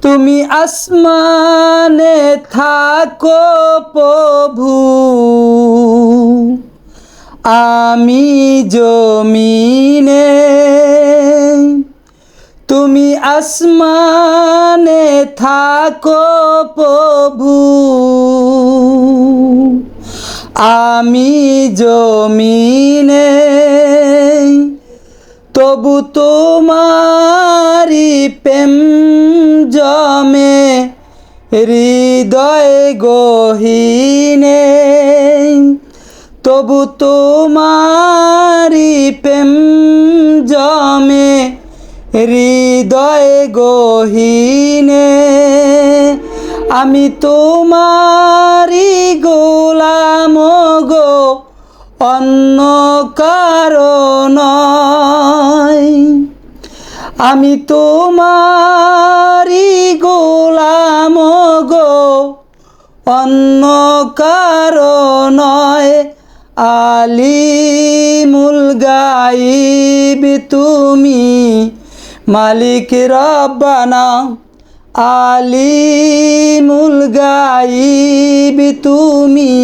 তুমি আসমানে থাকো প্রভু, আমি জমিনে। তুমি আসমানে থাকো প্রভু, আমি জমিনে। তবু তোমারি প্রেম জমে হৃদয় গহীনে। তবু তোমারি প্রেম জমে হৃদয় গহীনে। আমি তোমারি গোলাম গো, অন্য কারো নয়। আমি তোমারি গোলাম গো, অন্য কারো নয়। আলিমুল গাইব তুমি, মালিক রব্বানা। আলিমুল গাইব তুমি,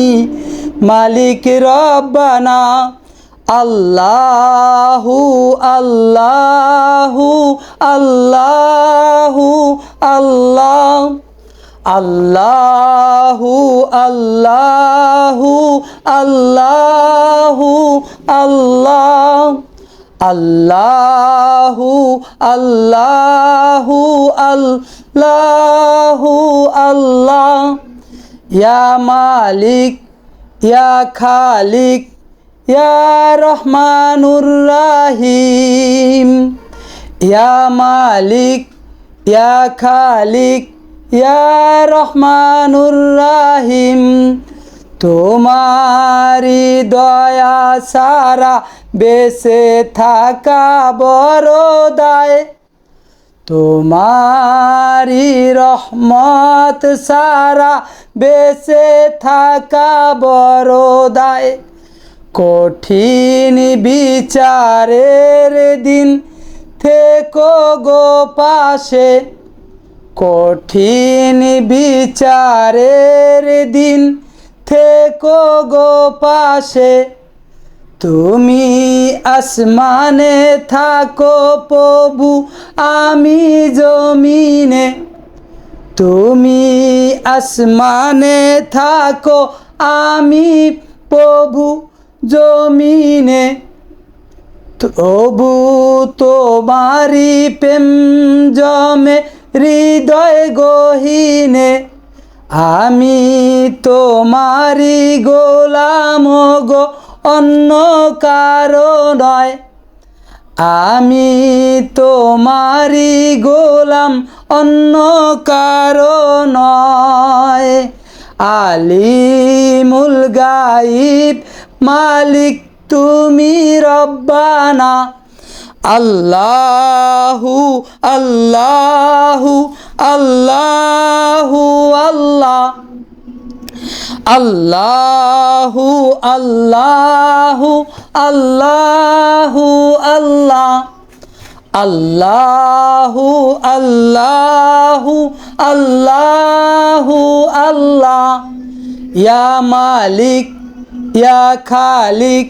মালিক রব্বানা। আল্লাহু আল্লাহু আল্লাহু আল্লাহ। আল্লাহু আল্লাহু আল্লাহু আল্লাহ। আল্লাহু আল্লাহু আল্লাহু আল্লাহ। ইয়া মালিক ইয়া খালিক ইয়া রহমানুর রাহিম। ইয়া মালিক ইয়া খালিক ইয়া রহমানুর রাহিম। তোমারি দয়া সারা বেঁচে থাকা বড় দায়। তোমারি রহমত সারা বেঁচে থাকা বড় দায়। কঠিন বিচারের দিন থেকো গো পাশে। কঠিন বিচারের দিন থেকো গো পাশে। তুমি আসমানে থাকো প্রভু, আমি জমিনে। তুমি আসমানে থাকো, আমি প্রভু জমিনে। তবু তোমারি প্রেম জমে হৃদয় গহীনে। আমি তোমারি গোলাম গো, অন্য কারো নয়। আমি তোমারি গোলাম, অন্য কারো নয়। আলিমুল গাইব মালিক তুমি রব্বানা। আল্লাহু আল্লাহু আল্লাহু আল্লাহ। আল্লাহু আল্লাহু আল্লাহু আল্লাহ। আল্লাহু আল্লাহু আল্লাহু আল্লাহ। ইয়া মালিক ইয়া খালিক